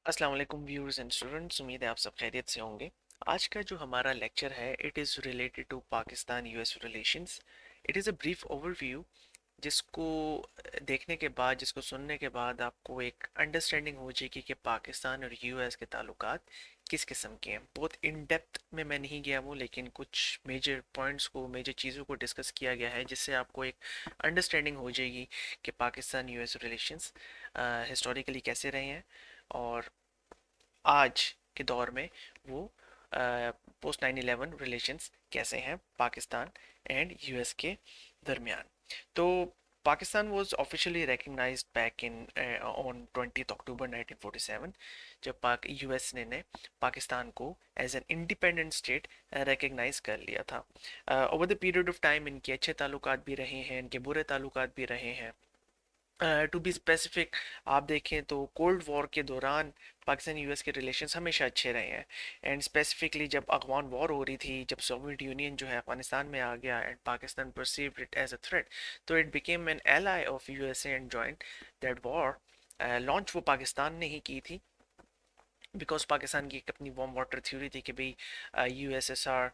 अस्सलाम वालेकुम viewers and students, उम्मीद है आप सब खैरियत से होंगे। आज का जो हमारा लेक्चर है it is related to Pakistan US relations. It is a brief overview जिसको देखने के बाद, जिसको सुनने के बाद आपको एक अंडरस्टैंडिंग हो जाएगी कि पाकिस्तान और यूएस के ताल्लुकात किस किस्म के हैं। बहुत इन डेप्थ में मैं नहीं गया हूँ, लेकिन कुछ मेजर पॉइंट्स को, मेजर चीज़ों को डिस्कस किया गया है जिससे आपको एक अंडरस्टैंडिंग हो जाएगी कि पाकिस्तान यूएस रिलेशंस हिस्टोरिकली कैसे रहे हैं और आज के दौर में वो पोस्ट 9/11 रिलेशंस कैसे हैं पाकिस्तान एंड यूएस के दरमियान। तो Pakistan was officially recognized back in on 20th October 1947 जब पाक यूएस ने पाकिस्तान को as an independent state recognise कर लिया था। Over the period of time इनके अच्छे ताल्लुकात भी रहे हैं, इनके बुरे ताल्लुकात भी रहे हैं। टू बी स्पेसिफिक, आप देखें तो कोल्ड वॉर के दौरान पाकिस्तान यूएस के रिलेशंस हमेशा अच्छे रहे हैं। एंड स्पेसिफिकली जब अफगान वॉर हो रही थी, जब सोवियत यूनियन जो है अफगानिस्तान में आ गया and Pakistan perceived it as a threat, तो it became an ally of USA and joint that war. Launch वो पाकिस्तान ने ही की थी, बिकॉज पाकिस्तान की एक अपनी वार्म वाटर थ्योरी थी कि भाई USSR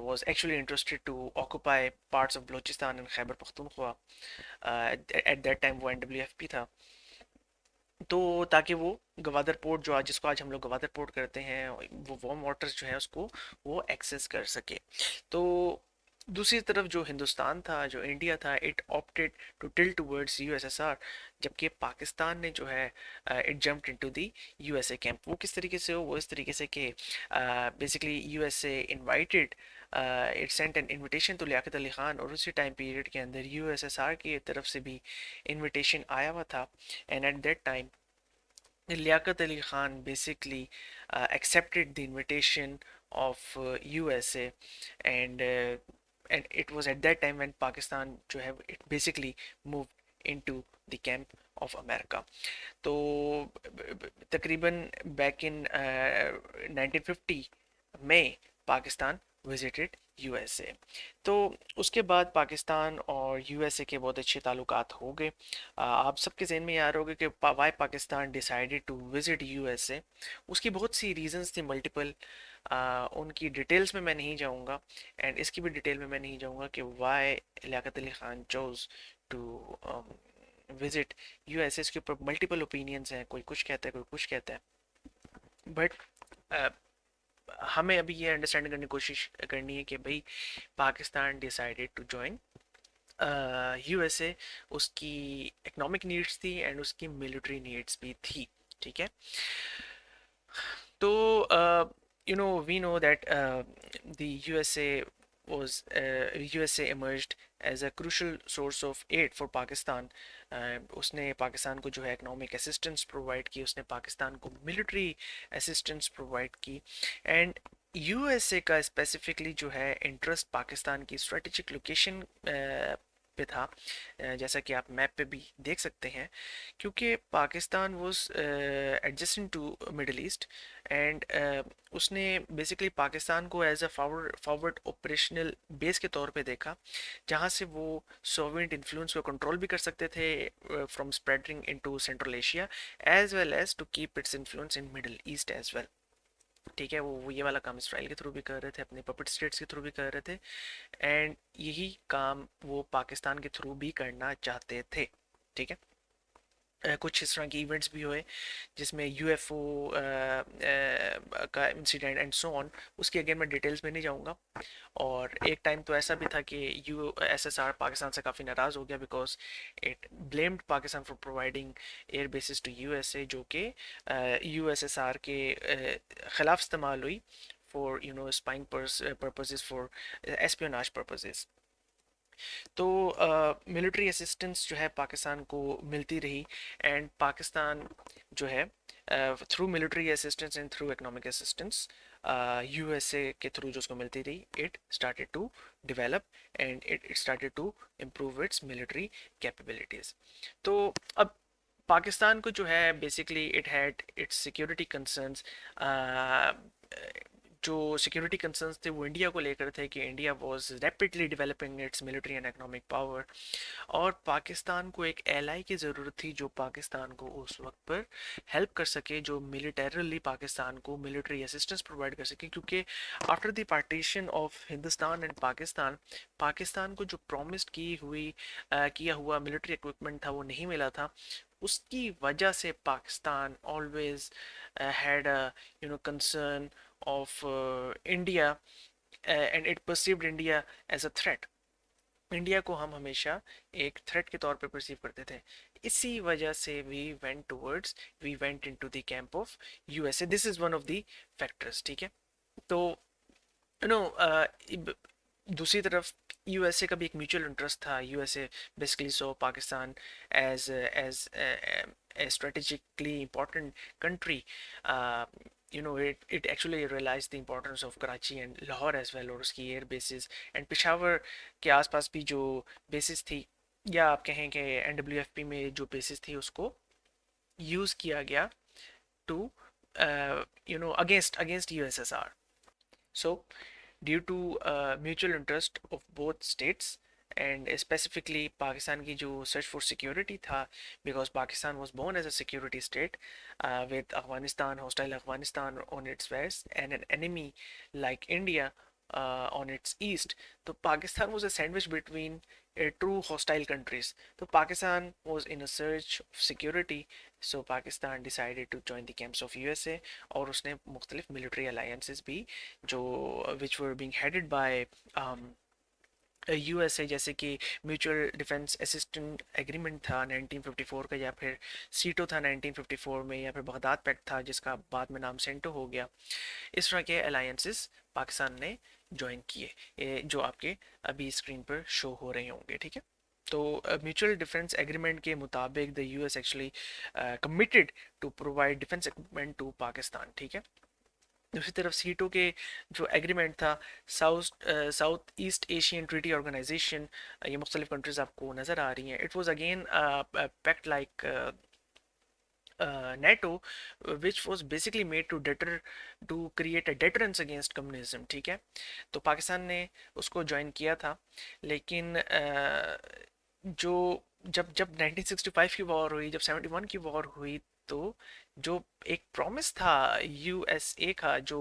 was actually interested to occupy parts of Balochistan and Khyber Pakhtunkhwa. At that time वो एनडब्ल्यूएफपी था, तो ताकि वो गवादर पोर्ट जो आज, जिसको आज हम लोग गवादर पोर्ट करते हैं, वो वार्म वाटर्स जो है उसको वो एक्सेस कर सके। तो दूसरी तरफ जो हिंदुस्तान था, जो इंडिया था, it opted to tilt towards USSR, जबकि पाकिस्तान ने जो है it jumped into the USA camp. वो किस तरीके से हो, वो इस तरीके से कि basically USA invited, it sent an invitation to Liaquat Ali Khan, और उसी टाइम पीरियड के अंदर यूएसएसआर की तरफ से भी इनविटेशन आया हुआ था। And eight that time Liaquat Ali Khan basically accepted the invitation of USA, and it was at that time when Pakistan जो है it basically moved into the camp of America. तो तकरीबन बैक इन 1950 में Pakistan visited USA. तो उसके बाद पाकिस्तान और USA के बहुत अच्छे ताल्लुकात हो गए। आप सबके जहन में याद होगा कि why Pakistan decided to visit USA. उसकी बहुत सी रीजंस थी, मल्टीपल। उनकी डिटेल्स में मैं नहीं जाऊंगा, एंड इसकी भी डिटेल में मैं नहीं जाऊंगा कि why Liaquat Ali Khan chose to visit USA. इसके ऊपर मल्टीपल ओपिनियंस हैं, कोई कुछ कहता है, कोई कुछ कहता है। बट हमें अभी ये अंडरस्टैंड करने की कोशिश करनी है कि भाई Pakistan decided to join USA. उसकी इकोनॉमिक नीड्स थी एंड उसकी मिलिट्री नीड्स भी थी, ठीक है। तो we know that the USA emerged as a crucial source of aid for Pakistan. उसने पाकिस्तान को जो है इकोनॉमिक असिस्टेंस प्रोवाइड की, उसने पाकिस्तान को मिलिट्री असिस्टेंस प्रोवाइड की। एंड यूएसए का स्पेसिफिकली जो है इंटरेस्ट पाकिस्तान की स्ट्रेटेजिक लोकेशन पे था, जैसा कि आप मैप पे भी देख सकते हैं, क्योंकि Pakistan was adjacent to Middle East. And उसने बेसिकली पाकिस्तान को as a forward operational base के तौर पे देखा, जहाँ से वो सोवियत इन्फ्लुएंस को कंट्रोल भी कर सकते थे from spreading into Central Asia, as well as to keep its influence in Middle East as well. ठीक है, वो ये वाला काम इसराइल के थ्रू भी कर रहे थे, अपने पपेट स्टेट्स के थ्रू भी कर रहे थे, एंड यही काम वो पाकिस्तान के थ्रू भी करना चाहते थे। ठीक है। कुछ इस तरह के इवेंट्स भी हुए जिसमें यूएफओ का इंसिडेंट एंड सो ऑन, उसकी अगेन मैं डिटेल्स में नहीं जाऊंगा। और एक टाइम तो ऐसा भी था कि यूएसएसआर पाकिस्तान से काफ़ी नाराज़ हो गया, because it blamed Pakistan for providing air bases to USA, जो कि यूएसएसआर के ख़िलाफ़ इस्तेमाल हुई for spying purposes, for espionage purposes. तो मिलिट्री असिस्टेंस जो है पाकिस्तान को मिलती रही, एंड पाकिस्तान जो है through military assistance and through economic assistance USA के थ्रू जो उसको मिलती रही, it started to develop and it started to improve its military capabilities. तो अब पाकिस्तान को जो है basically it had its security concerns, जो सिक्योरिटी कंसर्न्स थे वो इंडिया को लेकर थे कि India was rapidly developing its military and economic power, और पाकिस्तान को एक एलाई की ज़रूरत थी जो पाकिस्तान को उस वक्त पर हेल्प कर सके, जो मिलिटरली पाकिस्तान को मिलिट्री असिस्टेंस प्रोवाइड कर सके, क्योंकि after the partition of Hindustan and Pakistan, Pakistan को जो प्रॉमिस किया हुआ मिलिट्री इक्विपमेंट था वो नहीं मिला था। उसकी वजह से Pakistan always had a concern of India, and it perceived India as a threat. India को हम हमेशा एक थ्रेट के तौर पे परसीव करते थे। इसी वजह से we went into the camp of USA. This is one of the factors, ठीक है। तो यू नो दूसरी तरफ यूएसए का भी एक म्यूचुअल इंटरेस्ट था। USA basically so Pakistan as as a strategically important country. It actually realized the importance of Karachi and Lahore as well, और उसकी एयर बेसिस एंड पेशावर के आसपास भी जो बेसिस थी, या आप कहें कि एनडब्ल्यूएफपी में जो बेसिस थी, उसको यूज़ किया गया to against USSR. So due to mutual interest of both states, and specifically Pakistan की जो search for security था, because Pakistan was born as a security state with hostile Afghanistan on its west and an enemy like India on its east. तो Pakistan was a sandwich between two hostile countries. So Pakistan was in a search of security, so Pakistan decided to join the camps of USA, और उसने मुख्तलिफ military alliances भी जो which were being headed by USA, जैसे कि mutual defence assistant agreement था 1954 का, या फिर सीटो था 1954 में, या फिर बगदाद पैक्ट था जिसका बाद में नाम सेंटो हो गया। इस तरह के अलायंसेस पाकिस्तान ने ज्वाइन किए, जो आपके अभी स्क्रीन पर शो हो रहे होंगे, ठीक है। तो म्यूचुअल डिफेंस एग्रीमेंट के मुताबिक the US actually committed to provide defence equipment to Pakistan, ठीक है। दूसरी तरफ सीटो के जो एग्रीमेंट था, south east Asian treaty organisation, ये मुख्तलिफ कंट्रीज आपको नज़र आ रही हैं। It was again pact like NATO, which was basically made to create a deterrence against communism, ठीक है। तो पाकिस्तान ने उसको ज्वाइन किया था, लेकिन जो जब 1965 की वॉर हुई, जब 71 की वॉर हुई, तो जो एक प्रॉमिस था यूएसए का, जो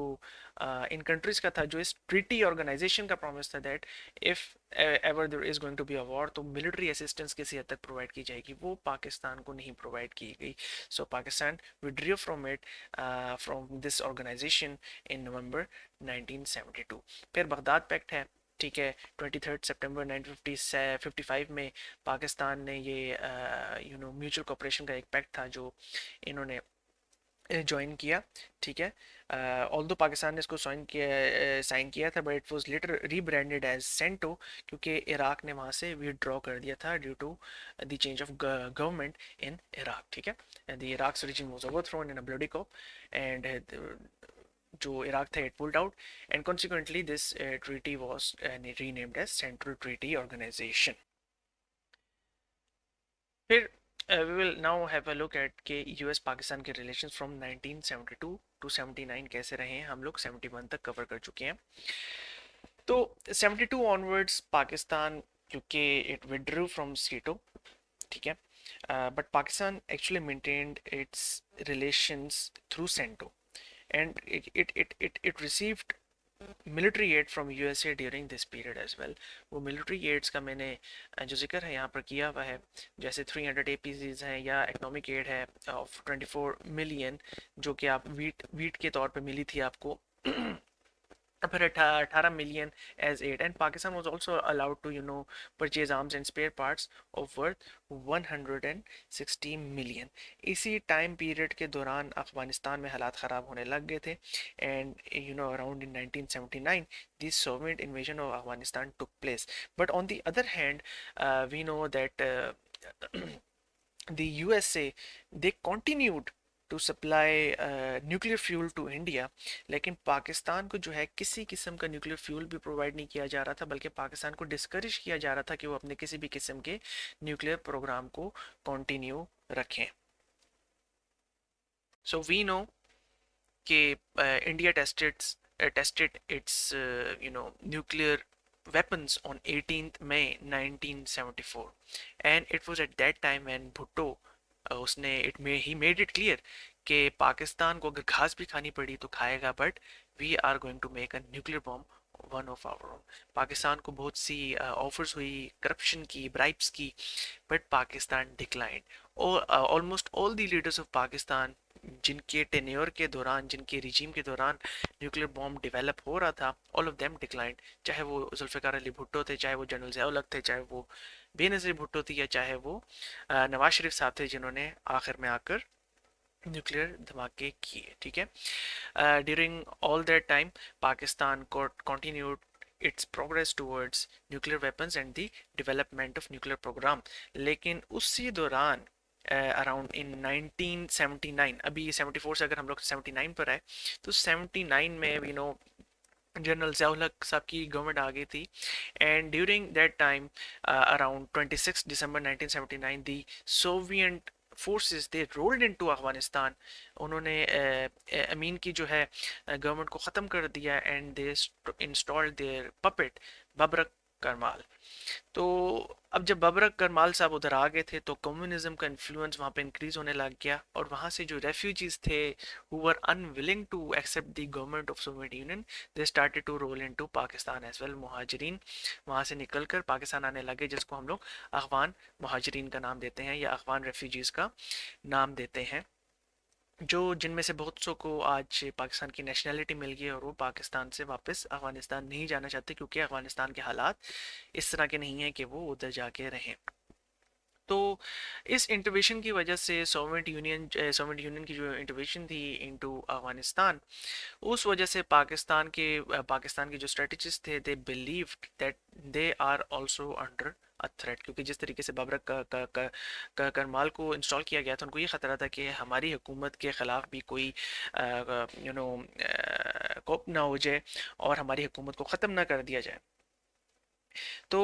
इन कंट्रीज का था, जो इस ट्रीटी ऑर्गेनाइजेशन का प्रॉमिस था, that if ever there is going to be a war, तो मिलिट्री असिस्टेंस किसी हद तक प्रोवाइड की जाएगी, वो पाकिस्तान को नहीं प्रोवाइड की गई। So Pakistan withdrew from this organisation in November 1972। फिर बगदाद पैक्ट है, ठीक है। 23 सितंबर 1955 में पाकिस्तान ने ये म्यूचुअल कोऑपरेशन का एक पैक्ट था जो इन्होंने ज्वाइन किया, ठीक है। ऑल्दो पाकिस्तान ने इसको साइन किया था, but it was later rebranded as CENTO, क्योंकि इराक ने वहाँ से विदड्रॉ कर दिया था due to the change of government in Iraq, ठीक है। The Iraq region was overthrown in a bloody coup, and जो इराक था it pulled out, and consequently this treaty was renamed as central treaty organisation. फिर we will now have a look at के US Pakistan के relations from 1972 to 79 कैसे रहे हैं। हम लोग 71 तक कवर कर चुके हैं। तो 72 ऑनवर्ड्स पाकिस्तान, क्योंकि इट विड्रू फ्रॉम सीटो, ठीक है, but Pakistan actually maintained its relations through CENTO, and it received military aid from USA during this period as well. वो मिलिट्री एड्स का मैंने जो जिक्र है यहाँ पर किया हुआ है, जैसे 300 APCs हैं, या इकोनॉमिक एड है ऑफ 24 मिलियन, जो कि आप वीट के तौर पे मिली थी आपको। फिर 18 million as aid, and Pakistan was also allowed to purchase arms and spare parts of worth 160 million. इसी टाइम पीरियड के दौरान अफगानिस्तान में हालात ख़राब होने लग गए थे, and around in 1979 this Soviet invasion of Afghanistan took place. But on the other hand, we know that the USA, they continued to supply nuclear fuel to India, लेकिन पाकिस्तान को जो है किसी किस्म का न्यूक्लियर फ्यूल भी प्रोवाइड नहीं किया जा रहा था, बल्कि पाकिस्तान को डिस्करेज किया जा रहा था कि वो अपने किसी भी किस्म के न्यूक्लियर प्रोग्राम को कंटिन्यू रखें। सो वी नो कि India tested tested its nuclear weapons on 18th May 1974, and it was at that time when Bhutto उसने he made it clear कि पाकिस्तान को अगर घास भी खानी पड़ी तो खाएगा, but we are going to make a nuclear bomb one of our own. Pakistan को बहुत सी ऑफर्स हुई, करप्शन की, ब्राइब्स की, बट पाकिस्तान डिक्लाइंड। और almost all the leaders of Pakistan जिनके टेन्योर के दौरान, जिनके रिजीम के दौरान न्यूक्लियर बॉम्ब डेवलप हो रहा था, ऑल ऑफ देम डिक्लाइंड। चाहे वो जुल्फ़िकार अली भुट्टो थे, चाहे वो जनरल ज़िया-उल-हक थे, चाहे वो बेनज़ीर भुट्टो थी, या चाहे वो नवाज शरीफ साहब थे जिन्होंने आखिर में आकर न्यूक्लियर धमाके किए। ठीक है, during all that time Pakistan continued its progress towards nuclear weapons and the development of nuclear program। लेकिन उसी दौरान अराउंड इन 1979, अभी 74 से अगर हम लोग 79 पर आए, तो 79 में जनरल ज़िया-उल-हक साहब की गवर्नमेंट आ गई थी। And during that time around 26 December 1979 the Soviet forces they rolled into Afghanistan. उन्होंने अमीन की जो है गवर्नमेंट को ख़त्म कर दिया, and they installed their puppet Babrak Karmal. तो अब जब बबरक करमाल साहब उधर आ गए थे तो कम्युनिज्म का इन्फ्लुएंस वहाँ पे इंक्रीज होने लग गया, और वहाँ से जो रेफ्यूजीज थे who were unwilling to accept the government of Soviet Union, they started to roll into Pakistan as well. मुहाजिरीन वहाँ से निकलकर पाकिस्तान आने लगे, जिसको हम लोग अफगान मुहाजिरीन का नाम देते हैं, या अफगान रेफ्यूजीज का नाम देते हैं, जो जिनमें से बहुत सौ को आज पाकिस्तान की नेशनैलिटी मिल गई, और वो पाकिस्तान से वापस अफगानिस्तान नहीं जाना चाहते, क्योंकि अफगानिस्तान के हालात इस तरह के नहीं हैं कि वो उधर जाके रहें। तो इस इंटरवेंशन की वजह से सोवियत यूनियन की जो इंटरवेंशन थी इनटू अफगानिस्तान, उस वजह से पाकिस्तान के जो स्ट्रेटजिस्ट थे, they believed that they are also under a threat. क्योंकि जिस तरीके से बबरक करमाल को इंस्टॉल किया गया था, उनको ये ख़तरा था कि हमारी हुकूमत के ख़िलाफ़ भी कोई कोप ना हो जाए और हमारी हुकूमत को ख़त्म ना कर दिया जाए। तो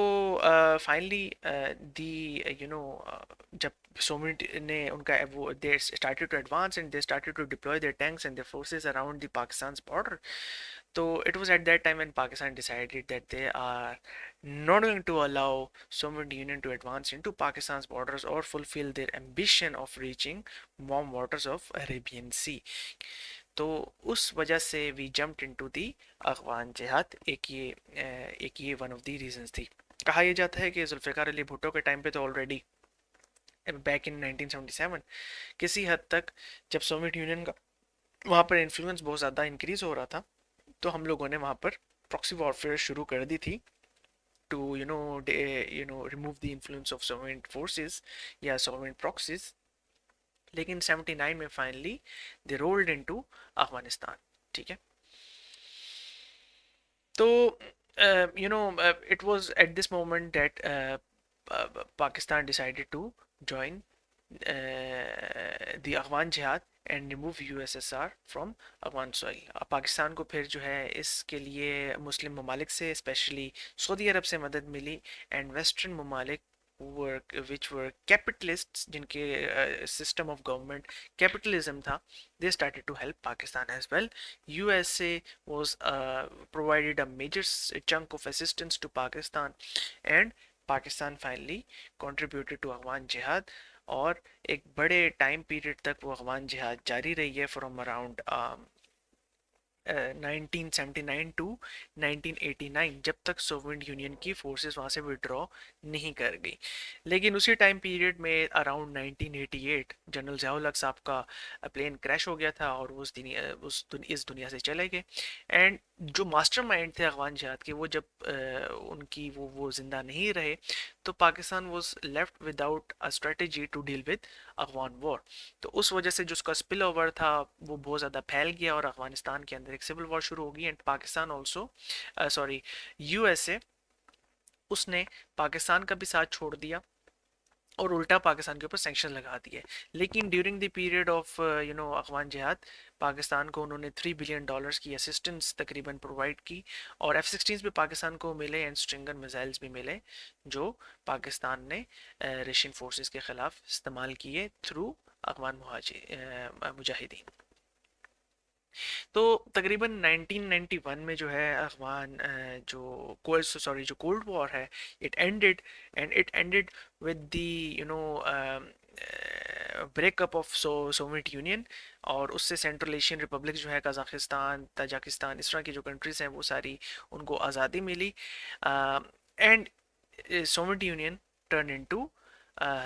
फाइनली दी जब सोवियत ने उनका वो they started to advance and they started to deploy their tanks and their forces around the Pakistan border. तो it was at that time when Pakistan decided that they are not going to allow Soviet Union to advance into Pakistan's borders or fulfill their ambition of reaching warm waters of Arabian Sea। तो उस वजह से we jumped into the Afghan jihad. एक ये one of the reasons थी। कहा यह जाता है कि जुल्फ़िकार अली भुट्टो के टाइम पे तो ऑलरेडी बैक इन 1977 किसी हद तक, जब सोवियत यूनियन का वहाँ पर इन्फ्लुएंस बहुत ज़्यादा इंक्रीज हो रहा था, तो हम लोगों ने वहाँ पर प्रॉक्सी वॉरफेयर शुरू कर दी थी to remove the influence of Soviet forces या सोवियत प्रॉक्सीज। लेकिन 79 में finally they rolled into Afghanistan. ठीक है, तो it was at this moment that Pakistan decided to join the Afghan Jihad and remove USSR from Afghan soil. Pakistan को फिर जो है इसके लिए मुस्लिम ममालिक से, स्पेशली सऊदी अरब से मदद मिली, एंड वेस्टर्न ममालिक which were capitalists, जिनके system of government capitalism था, they started to help Pakistan as well। USA was provided a major chunk of assistance to Pakistan, and Pakistan finally contributed to Afghan jihad। और एक बड़े time period तक वो अफगान जिहाद जारी रही है, फ्रॉम अराउंड 1979 टू 1989, जब तक सोवियत यूनियन की फोर्सेस वहाँ से विड्रॉ नहीं कर गई। लेकिन उसी टाइम पीरियड में अराउंड 1988 जनरल ज़िया-उल-हक साहब का प्लेन क्रैश हो गया था, और वो इस दुनिया से चले गए। एंड जो मास्टरमाइंड थे अफगान जिहाद के, वो जब उनकी वो ज़िंदा नहीं रहे, तो Pakistan was left without a strategy to deal with Afghan war. तो उस वजह से जो उसका स्पिल ओवर था वो बहुत ज़्यादा फैल गया, और अफगानिस्तान के अंदर एक सिविल वॉर शुरू हो गई। एंड पाकिस्तान ऑल्सो यूएसए उसने पाकिस्तान का भी साथ छोड़ दिया और उल्टा पाकिस्तान के ऊपर सैंक्शन लगा दिए। लेकिन during the period of Afghan जिहाद, पाकिस्तान को उन्होंने $3 बिलियन की असिस्टेंस तकरीबन प्रोवाइड की, और F-16 भी पाकिस्तान को मिले, एंड स्ट्रिंगर मिसाइल्स भी मिले, जो पाकिस्तान ने रशियन फोर्सेस के ख़िलाफ़ इस्तेमाल किए थ्रू अफगान मुजाहिदीन। तो तकरीबन 1991 में जो है अफगान जो कोल्ड वॉर है, it ended, and it ended with the you know breakup of Soviet union. और उससे सेंट्रल एशियन रिपब्लिक जो है, कजाकिस्तान, ताजिकिस्तान, इस तरह की जो कंट्रीज़ हैं वो सारी उनको आज़ादी मिली। And Soviet Union turn into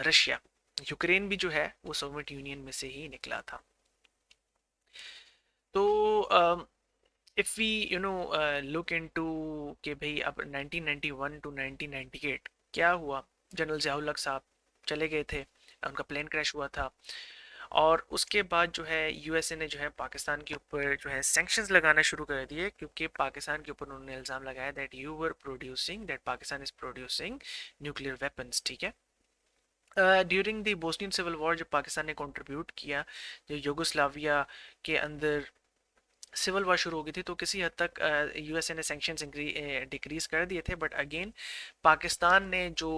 Russia. Ukraine भी जो है वो सोवियत यूनियन में से ही निकला था। तो इफ़ वी लुक इनटू कि भाई अब 1991 टू 1998 क्या हुआ। जनरल ज़ियाउल हक साहब चले गए थे, उनका प्लेन क्रैश हुआ था। और उसके बाद जो है यूएसए ने जो है पाकिस्तान के ऊपर जो है सैंक्शंस लगाना शुरू कर दिए, क्योंकि पाकिस्तान के ऊपर उन्होंने इल्ज़ाम लगाया that Pakistan is producing nuclear weapons. ठीक है। During the Bosnian civil war जब पाकिस्तान ने कंट्रीब्यूट किया, जो यूगोस्लाविया के अंदर सिविल वॉर शुरू हो गई थी, तो किसी हद तक यूएसए ने सैंक्शंस डिक्रीज कर दिए थे। बट अगेन पाकिस्तान ने जो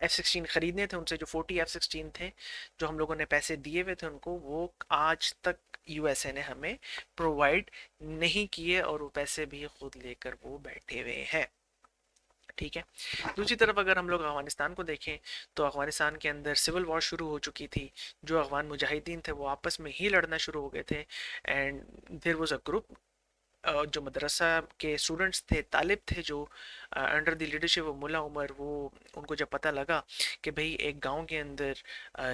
F-16 ख़रीदने थे, उनसे जो 40 F-16 थे जो हम लोगों ने पैसे दिए हुए थे उनको, वो आज तक यूएसए ने हमें प्रोवाइड नहीं किए, और वो पैसे भी खुद लेकर वो बैठे हुए हैं। ठीक है। दूसरी तरफ अगर हम लोग अफगानिस्तान को देखें, तो अफगानिस्तान के अंदर सिविल वॉर शुरू हो चुकी थी। जो अफगान मुजाहिदीन थे वो आपस में ही लड़ना शुरू हो गए थे। And there was a group, जो मदरसा के स्टूडेंट्स थे, तालिब थे, जो under the leadership of Mullah Omar, वो उनको जब पता लगा कि भाई एक गांव के अंदर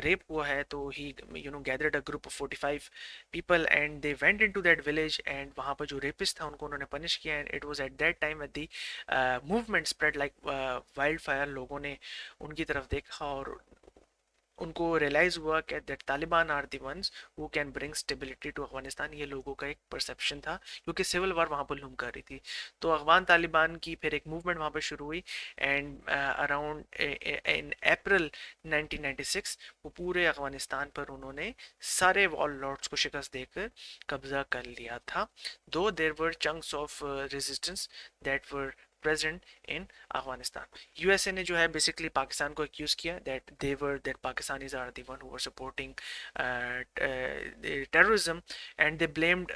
रेप हुआ है, तो he gathered a group of 45 people and they went into that village. And वहाँ पर जो रेपिस्ट था उनको उन्होंने पनिश किया। And it was at that time at the movement spread like wildfire. लोगों ने उनकी तरफ देखा और उनको रियलाइज हुआ कि that Taliban are the ones who can bring stability to Afghanistan. ये लोगों का एक परसेप्शन था, क्योंकि सिविल वार वहाँ पर लूम कर रही थी। तो अफगान तालिबान की फिर एक मूवमेंट वहाँ पर शुरू हुई। एंड अराउंड इन अप्रैल 1996 वो पूरे अफगानिस्तान पर उन्होंने सारे वॉल लॉर्ड्स को शिकस्त देकर कब्जा कर लिया था। Though there were chunks of resistance that were present in Afghanistan. USA ने जो है बेसिकली पाकिस्तान को एक्यूज किया that Pakistanis are the one who were supporting terrorism, and they blamed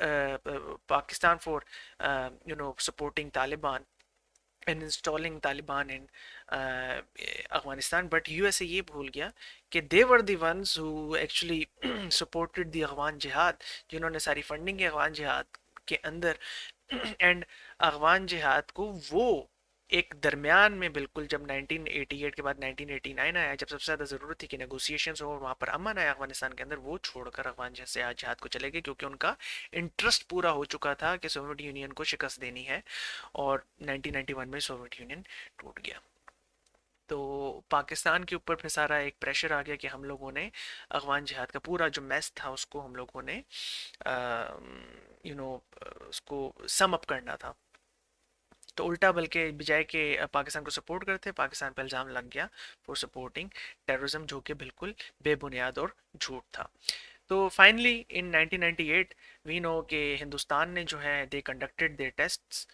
Pakistan for supporting Taliban and installing Taliban in Afghanistan. But USA ये भूल गया कि they were the ones who actually supported the Afghan जिहाद, जिन्होंने सारी funding की अफगान जिहाद के अंदर। एंड अफगान जिहाद को वो एक दरमियान में, बिल्कुल जब 1988 के बाद 1989 आया, जब सबसे ज़्यादा ज़रूरत थी कि नेगोशिएशंस हो और वहाँ पर अमन आया अफगानिस्तान के अंदर, वो छोड़कर अफगान जैसे जिहाद को चले गए, क्योंकि उनका इंटरेस्ट पूरा हो चुका था कि सोवियत यूनियन को शिकस्त देनी है। और 1991 में सोवियत यूनियन टूट गया। तो पाकिस्तान के ऊपर फिर सारा एक प्रेशर आ गया कि हम लोगों ने अफगान जिहाद का पूरा जो मैस था उसको हम लोगों ने उसको सम अप करना था। तो उल्टा, बल्कि बजाय के पाकिस्तान को सपोर्ट करते, पाकिस्तान पर इल्ज़ाम लग गया फॉर सपोर्टिंग टेररिज्म, जो कि बिल्कुल बेबुनियाद और झूठ था। तो फाइनली इन 1998 वी नो कि हिंदुस्तान ने जो है दे कंडक्टेड देयर टेस्ट्स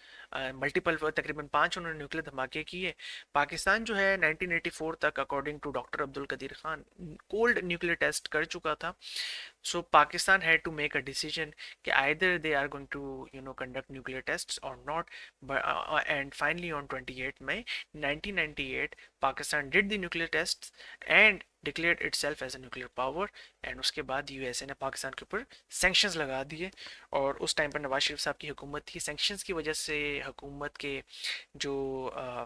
मल्टीपल, तकरीबन 5 उन्होंने न्यूक्लियर धमाके किए। पाकिस्तान जो है 1984 तक according to doctor Abdul Qadeer Khan cold nuclear test कर चुका था। So Pakistan had to make a decision कि either they are going to conduct nuclear tests or not. And finally on 28 May 1998 Pakistan did the nuclear tests and declared itself as a nuclear power. And उसके बाद USA ने पाकिस्तान के ऊपर sanctions लगा दिए। और उस टाइम पर नवाज शरीफ साहब की हुकूमत थी। सैंक्शंस की वजह से हुकूमत के जो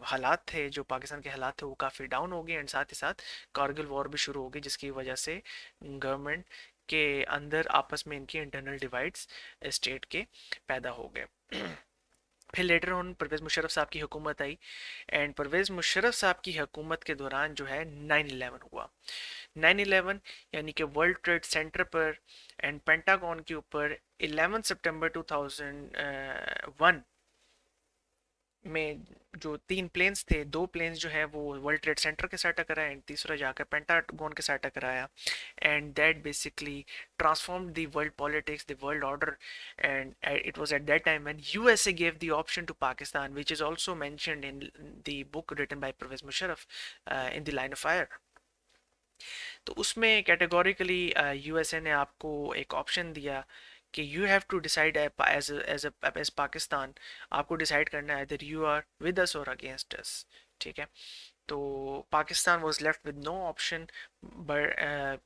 हालात थे, जो पाकिस्तान के हालात थे, वो काफ़ी डाउन हो गए। एंड साथ ही साथ कारगिल वॉर भी शुरू हो गई, जिसकी वजह से गवर्नमेंट के अंदर आपस में इनके इंटरनल डिवाइड्स स्टेट के पैदा हो गए। फिर लेटर ऑन परवेज़ मुशर्रफ साहब की हुकूमत आई। एंड परवेज़ मुशर्रफ साहब की हुकूमत के दौरान जो है 9/11 हुआ। 9/11 यानी कि वर्ल्ड ट्रेड सेंटर पर एंड पेंटागन के ऊपर 11 सितंबर 2001 में जो 3 प्लेन्स थे, 2 प्लेन्स जो है वो वर्ल्ड ट्रेड सेंटर के साथ टकराया एंड तीसरा जाकर पेंटागन के साथ टकराया। And that basically transformed the world politics, the world order. And it was at that time when USA give the option to Pakistan, which is also mentioned in the book written by Pervez Musharraf, in the line of fire. तो उसमें categorically USA ने आपको एक option दिया कि you have to decide as Pakistan, आपको decide करना है that you are with us और अगेंस्ट अस, ठीक है। तो Pakistan was left with no option, but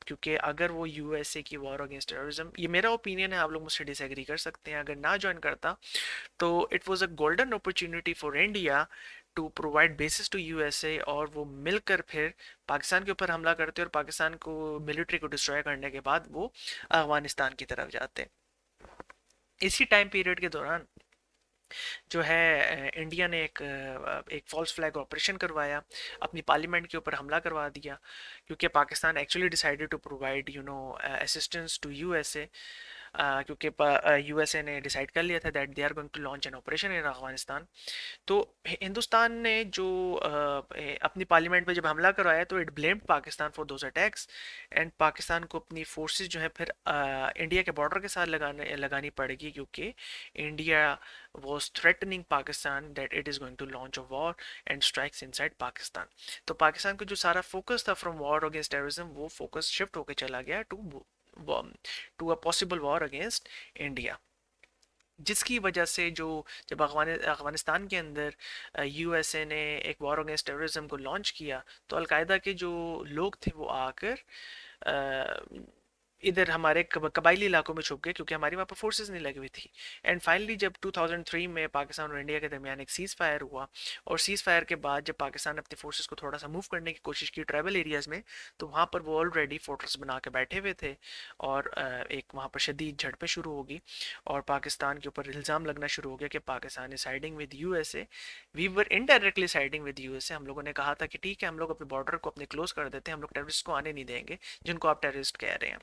क्योंकि अगर वो यूएसए की वॉर अगेंस्ट टेररिज्म, ये मेरा ओपिनियन है, आप लोग मुझसे डिसएग्री कर सकते हैं, अगर ना ज्वाइन करता तो it was a golden opportunity for India to provide basis to USA, और वो मिलकर फिर पाकिस्तान के ऊपर हमला करते और पाकिस्तान को मिलिट्री को डिस्ट्रॉय करने के बाद वो अफगानिस्तान की तरफ जाते। इसी टाइम पीरियड के दौरान जो है इंडिया ने एक फॉल्स फ्लैग ऑपरेशन करवाया, अपनी पार्लियामेंट के ऊपर हमला करवा दिया, क्योंकि Pakistan actually decided to provide assistance to USA, क्योंकि यूएसए ने डिसाइड कर लिया था that they are going to launch an operation in Afghanistan. तो हिंदुस्तान ने जो अपनी पार्लियामेंट पे जब हमला करवाया तो it blamed Pakistan for those attacks, and Pakistan को अपनी फोर्सेस जो है फिर इंडिया के बॉर्डर के साथ लगानी पड़ेगी, क्योंकि India was threatening Pakistan that it is going to launch a war and strikes inside Pakistan। तो पाकिस्तान का जो सारा फोकस था फ्रॉम वॉर अगेंस्ट टेररिज्म, वो फोकस शिफ्ट होकर चला गया to a possible war against India, जिसकी वजह से जो जब अफगानिस्तान के अंदर यूएसए ने एक वॉर अगेंस्ट टेररिज्म को लॉन्च किया, तो अलकायदा के जो लोग थे वो आकर इधर हमारे कबायली इलाकों में छुप गए, क्योंकि हमारी वहाँ पर फोर्सेस नहीं लगी हुई थी। एंड फाइनली जब 2003 में पाकिस्तान और इंडिया के दरमियान एक सीज़ फायर हुआ, और सीज़ फायर के बाद जब पाकिस्तान अपनी फोर्सेस को थोड़ा सा मूव करने की कोशिश की ट्राइबल एरियाज़ में, तो वहाँ पर वो ऑलरेडी फोर्ट्रेस बना के बैठे हुए थे, और एक वहाँ पर शदीद झड़पें शुरू होगी, और पाकिस्तान के ऊपर इल्ज़ाम लगना शुरू हो गया कि Pakistan is siding with USA. We were indirectly siding with USA. हम लोगों ने कहा था कि ठीक है, हम लोग अपने बॉर्डर को अपने क्लोज कर देते हैं, हम लोग टेररिस्ट को आने नहीं देंगे जिनको आप टेररिस्ट कह रहे हैं।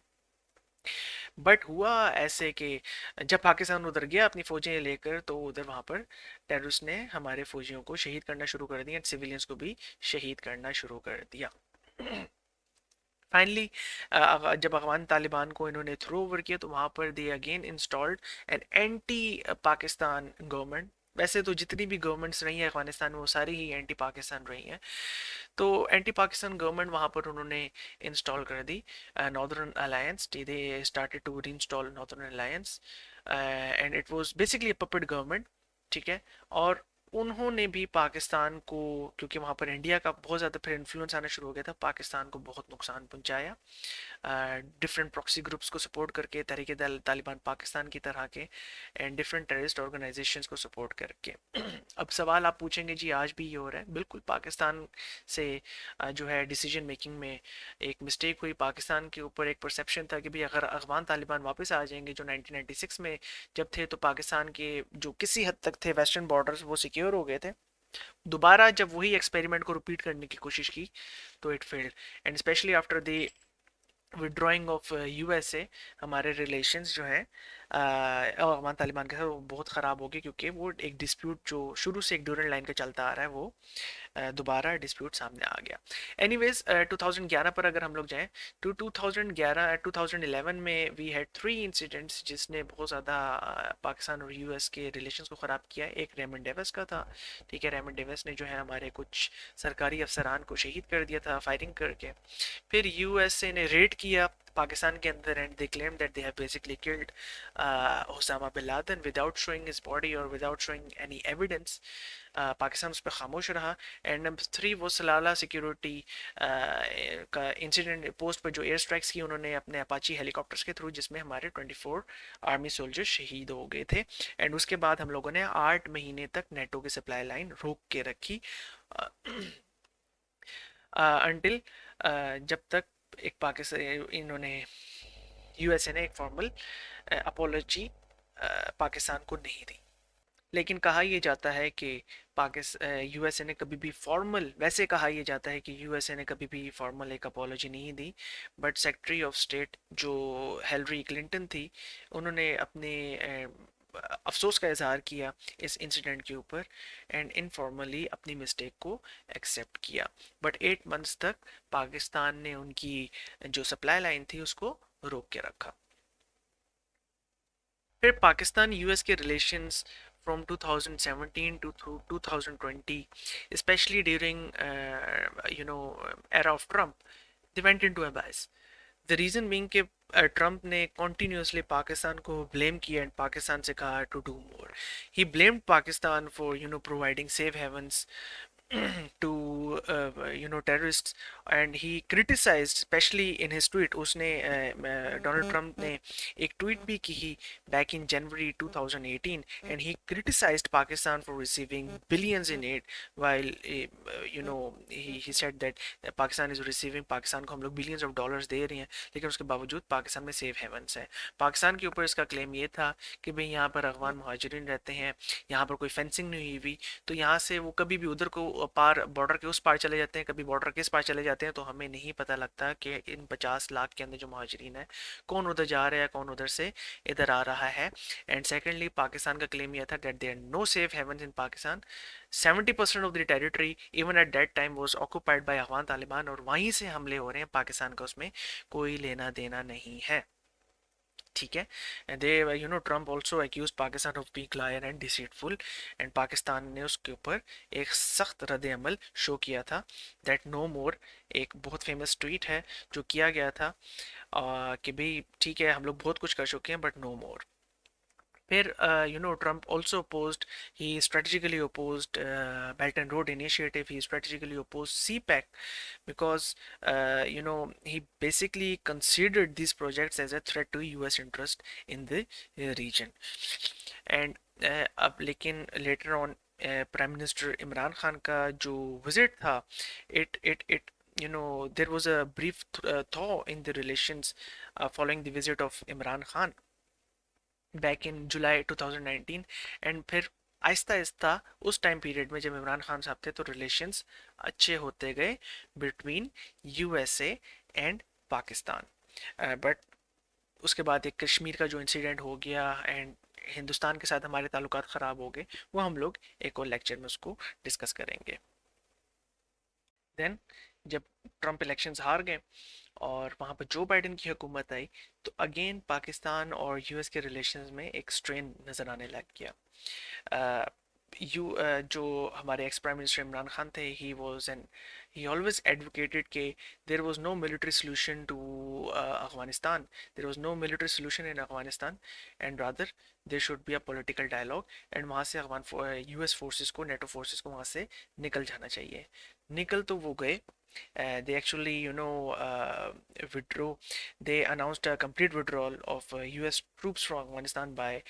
बट हुआ ऐसे कि जब पाकिस्तान उधर गया अपनी फौजें लेकर, तो उधर वहाँ पर टेररिस्ट ने हमारे फौजियों को शहीद करना शुरू कर दिया, सिविलियंस को भी शहीद करना शुरू कर दिया। फाइनली जब अफगान तालिबान को इन्होंने थ्रो ओवर किया, तो वहाँ पर they again installed an anti Pakistan government. वैसे तो जितनी भी गवर्नमेंट्स रही हैं अफगानिस्तान में, वो सारी ही एंटी पाकिस्तान रही हैं। तो एंटी पाकिस्तान गवर्नमेंट वहाँ पर उन्होंने इंस्टॉल कर दी northern alliance. They started to reinstall northern alliance, and it was basically a puppet government, ठीक है। और उन्होंने भी पाकिस्तान को, क्योंकि वहाँ पर इंडिया का बहुत ज़्यादा फिर इन्फ्लुएंस आना शुरू हो गया था, पाकिस्तान को बहुत नुकसान पहुँचाया, डिफरेंट प्रॉक्सी ग्रुप्स को सपोर्ट करके, तहरीक तालिबान पाकिस्तान की तरह के, एंड डिफरेंट टेररिस्ट ऑर्गेनाइजेशंस को सपोर्ट करके। अब सवाल आप पूछेंगे जी आज भी ये हो रहा है? बिल्कुल, पाकिस्तान से जो है डिसीजन मेकिंग में एक मिस्टेक हुई। पाकिस्तान के ऊपर एक परसेप्शन था कि भाई अगर अफगान तालिबान वापस आ जाएंगे जो 1996 में जब थे, तो पाकिस्तान के जो किसी हद तक थे वेस्टर्न बॉर्डर्स वो सिक्योर हो गए थे। दोबारा जब वही एक्सपेरिमेंट को रिपीट करने की कोशिश की तो it failed, and specially after the withdrawing of USA, हमारे रिलेशंस जो हैं अफगान तालिबान के साथ वो बहुत ख़राब हो गए, क्योंकि वो एक डिस्प्यूट जो शुरू से एक ड्यूरेंट लाइन का चलता आ रहा है, वो दोबारा डिस्प्यूट सामने आ गया। एनीवेज 2011 पर अगर हम लोग जाएं, तो 2011 में वी हैड 3 इंसिडेंट्स जिसने बहुत ज़्यादा पाकिस्तान और यूएस के रिलेशंस को ख़राब किया। एक रेमंड डेविस का था, ठीक है। रेमंड डेविस ने जो है हमारे कुछ सरकारी अफसरान को शहीद कर दिया था फायरिंग करके। फिर यूएसए ने रेड किया पाकिस्तान के अंदर, and they claim that they have basically killed Osama bin Laden without showing his body और without showing any evidence. Pakistan उस पर खामोश रहा। एंड नंबर 3 वो सलाला सिक्योरिटी का इंसिडेंट पोस्ट पर जो एयर स्ट्राइक्स की उन्होंने अपने अपाची हेलीकॉप्टर्स के थ्रू, जिसमें हमारे 24 आर्मी सोल्जर्स शहीद हो गए थे। एंड उसके बाद हम लोगों ने 8 महीने तक नेटो की सप्लाई लाइन रोक के रखी, अनटिल जब तक एक पाकिस्तान इन्होंने यूएसए ने एक फॉर्मल अपोलॉजी पाकिस्तान को नहीं दी। लेकिन कहा यह जाता है कि पाकिस्तान यूएसए ने कभी भी फॉर्मल, वैसे कहा यह जाता है कि यूएसए ने कभी भी फॉर्मल एक अपोलॉजी नहीं दी, बट सेक्रेटरी ऑफ स्टेट जो हिलरी क्लिंटन थी, उन्होंने अपने अफसोस का इजहार किया इस इंसिडेंट के ऊपर, एंड इनफॉर्मली अपनी मिस्टेक को एक्सेप्ट किया। बट 8 मंथ्स तक पाकिस्तान ने उनकी जो सप्लाई लाइन थी उसको रोक के रखा। फिर पाकिस्तान यूएस के relations from 2017 to 2020, especially during era of Trump, they went into abyss. The reason being कि ट्रम्प ने कॉन्टीन्यूसली पाकिस्तान को ब्लेम किया एंड पाकिस्तान से कहा to do more. He blamed Pakistan for providing safe havens to terrorists, and he criticized, especially in his tweet. उसने Donald Trump ने एक tweet भी की back in January 2018, and he criticized Pakistan for receiving billions in aid, while he said that Pakistan is receiving, Pakistan को हम लोग billions of dollars दे रहे हैं, लेकिन उसके बावजूद पाकिस्तान में सेफ हेवन्स है. पाकिस्तान के ऊपर इसका क्लेम ये था कि भाई यहाँ पर अफगान मुहाजिरीन रहते हैं, यहाँ पर कोई फेंसिंग नहीं हुई हुई, तो यहाँ से वो कभी भी उधर को पार, बॉर्डर के उस पार चले जाते हैं, कभी बॉर्डर के इस पार चले जाते हैं, तो हमें नहीं पता लगता कि इन 50 लाख के अंदर जो मुहाजिरीन है कौन उधर जा रहा है, कौन उधर से इधर आ रहा है. एंड सेकेंडली पाकिस्तान का क्लेम यह था that there no safe havens in Pakistan. 70% of the territory even at that time was occupied by Afghan Taliban, और वहीं से हमले हो रहे हैं, पाकिस्तान का उसमें कोई लेना देना नहीं है. ठीक है. They Trump also accuse Pakistan of being liar and deceitful, and Pakistan ने उसके ऊपर एक सख्त रद्द अमल शो किया था. दैट नो मोर एक बहुत फेमस ट्वीट है जो किया गया था कि भाई ठीक है हम लोग बहुत कुछ कर चुके हैं बट नो मोर. फिर Trump also opposed, he strategically opposed Belt and Road Initiative, he strategically opposed CPEC, because he basically considered these projects as a threat to US interest in the region. And अब लेकिन later on prime minister Imran Khan का जो visit था, it there was a brief thaw in the relations following the visit of Imran Khan back in July 2019. And फिर आहिस्ता आहिस्ता उस time period में जब इमरान खान साहब थे तो रिलेशंस अच्छे होते गए between USA and Pakistan. But उसके बाद एक कश्मीर का जो इंसिडेंट हो गया एंड हिंदुस्तान के साथ हमारे ताल्लुकात ख़राब हो गए, वो हम लोग एक और लेक्चर में उसको डिस्कस करेंगे. देन जब ट्रम्प इलेक्शंस हार गए और वहाँ पर जो बाइडन की हुकूमत आई, तो अगेन पाकिस्तान और यूएस के रिलेशंस में एक स्ट्रेन नज़र आने लग गया. जो हमारे ex prime minister Imran Khan थे, ही ऑलवेज एडवोकेटेड के there was no military solution to Afghanistan, there was no military solution in Afghanistan, and rather there should be a political dialogue, and वहाँ से अफगान यूएस फोर्सेस को, नेटो फोर्सेस को वहाँ से निकल जाना चाहिए. निकल तो वो गए. They actually, withdrew. They announced a complete withdrawal of U.S. troops from Afghanistan by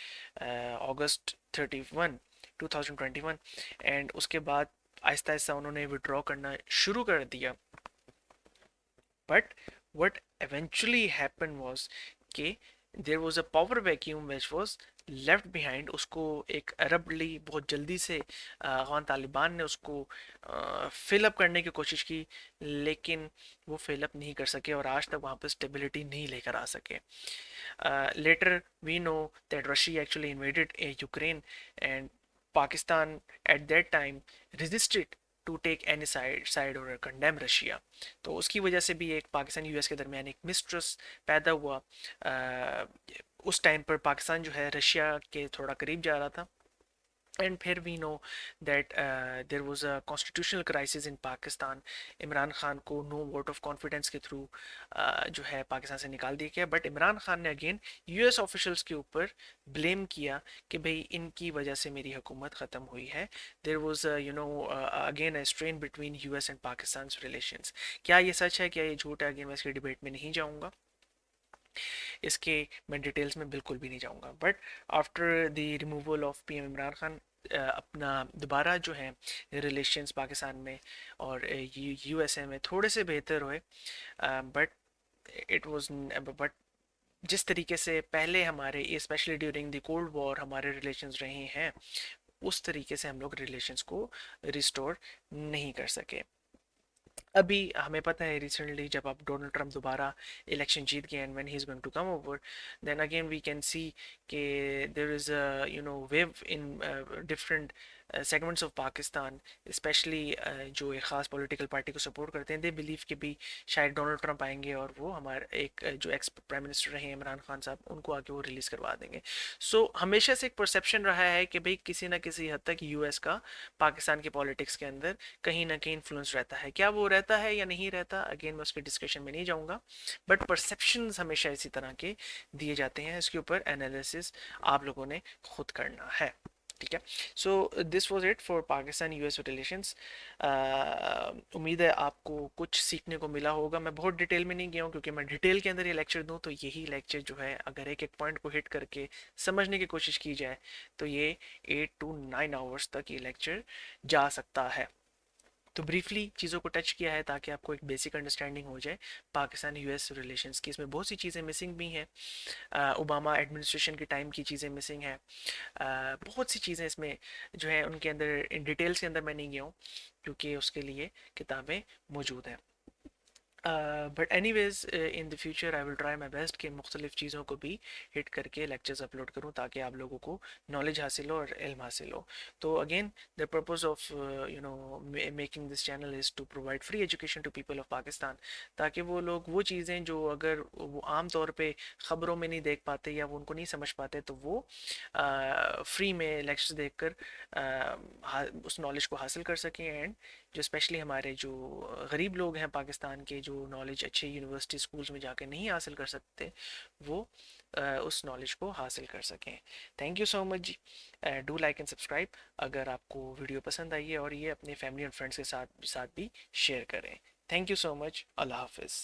August 31, 2021. And उसके बाद आहिस्ता आहिस्ता उन्होंने विड्रॉ करना शुरू कर दिया. But what eventually happened was कि there was a power vacuum which was left behind. उसको एक अरबली बहुत जल्दी से अफगान तालिबान ने उसको फिल अप करने की कोशिश की, लेकिन वो फिल अप नहीं कर सके और आज तक वहाँ पर स्टेबिलिटी नहीं लेकर आ सके. Later we know that Russia actually invaded Ukraine, and Pakistan at that time resisted to take any side और कंडेम रशिया. तो उसकी वजह से भी एक पाकिस्तान यूएस के दरमियान एक मिसट्रस्ट पैदा हुआ. उस टाइम पर पाकिस्तान जो है रशिया के थोड़ा करीब जा रहा था. एंड फिर we know that there was a constitutional crisis in Pakistan. Imran Khan को नो वोट ऑफ कॉन्फिडेंस के थ्रू जो है पाकिस्तान से निकाल दिया गया. बट इमरान खान ने अगेन यूएस ऑफिशल्स के ऊपर ब्लेम किया कि भाई इनकी वजह से मेरी हुकूमत ख़त्म हुई है. There was again a strain between US and Pakistan relations. क्या ये सच है, क्या ये झूठ है, अगेन मैं इसके डिबेट में नहीं जाऊँगा, इसके मैं डिटेल्स में बिल्कुल भी नहीं जाऊंगा. But after the removal of PM Imran Khan, अपना दोबारा जो है रिलेशंस पाकिस्तान में और यूएसए में थोड़े से बेहतर हुए. बट इट वाज बट जिस तरीके से पहले हमारे specially during the cold war हमारे रिलेशंस रहे हैं, उस तरीके से हम लोग रिलेशंस को रिस्टोर नहीं कर सके. अभी हमें पता है रिसेंटली जब आप डोनाल्ड ट्रंप दोबारा इलेक्शन जीत गए, and when he is going to come over, then again we can see कि there is a wave in different segments of Pakistan specially जो एक ख़ास पॉलिटिकल पार्टी को सपोर्ट करते हैं, दे बिलीव कि भी शायद डोनाल्ड ट्रंप आएंगे और वो हमारे एक जो एक्स प्राइम मिनिस्टर रहे इमरान खान साहब, उनको आके वो रिलीज़ करवा देंगे। सो हमेशा से एक परसेप्शन रहा है कि भाई किसी ना किसी हद तक यूएस का पाकिस्तान के पॉलिटिक्स के अंदर कहीं ना कहीं इन्फ्लुएंस रहता है। क्या वो रहता है या नहीं रहता, अगेन मैं उसके डिस्कशन में नहीं जाऊँगा, बट परसेप्शंस हमेशा इसी तरह के दिए जाते हैं। इसके ऊपर एनालिसिस आप लोगों ने खुद करना है, ठीक है। So this was it for Pakistan US relations. उम्मीद है आपको कुछ सीखने को मिला होगा। मैं बहुत डिटेल में नहीं गया हूँ, क्योंकि मैं डिटेल के अंदर ये लेक्चर दूँ तो यही लेक्चर जो है, अगर एक एक पॉइंट को हिट करके समझने की कोशिश की जाए तो ये 8 to 9 आवर्स तक ये लेक्चर जा सकता है। तो ब्रीफली चीज़ों को टच किया है ताकि आपको एक बेसिक अंडरस्टैंडिंग हो जाए पाकिस्तान यूएस रिलेशंस की। इसमें बहुत सी चीज़ें मिसिंग भी हैं, ओबामा एडमिनिस्ट्रेशन के टाइम की चीज़ें मिसिंग हैं, बहुत सी चीज़ें इसमें जो है उनके अंदर इन डिटेल्स के अंदर मैं नहीं गया हूँ, क्योंकि उसके लिए किताबें मौजूद हैं। But any ways in the future I will try my best कि मुख्तलिफ़ चीज़ों को भी हिट करके लेक्चर्स अपलोड करूँ ताकि आप लोगों को नॉलेज हासिल हो और इल्म हासिल हो। तो again the purpose of making this channel is to provide free education to people of Pakistan, ताकि वो लोग वो चीज़ें जो अगर वो आम तौर पे ख़बरों में नहीं देख पाते या वो उनको नहीं समझ पाते, तो वो फ्री में लेक्चर्स देख कर उस नॉलेज को हासिल कर सकें। एंड जो स्पेशली हमारे जो गरीब लोग हैं पाकिस्तान के, जो नॉलेज अच्छे यूनिवर्सिटी स्कूल्स में जाकर नहीं हासिल कर सकते, वो उस नॉलेज को हासिल कर सकें। Thank you so much ji. Do like and subscribe अगर आपको वीडियो पसंद आई है, और ये अपने फैमिली और फ्रेंड्स के साथ भी शेयर करें। Thank you so much. अल्लाह हाफिज़।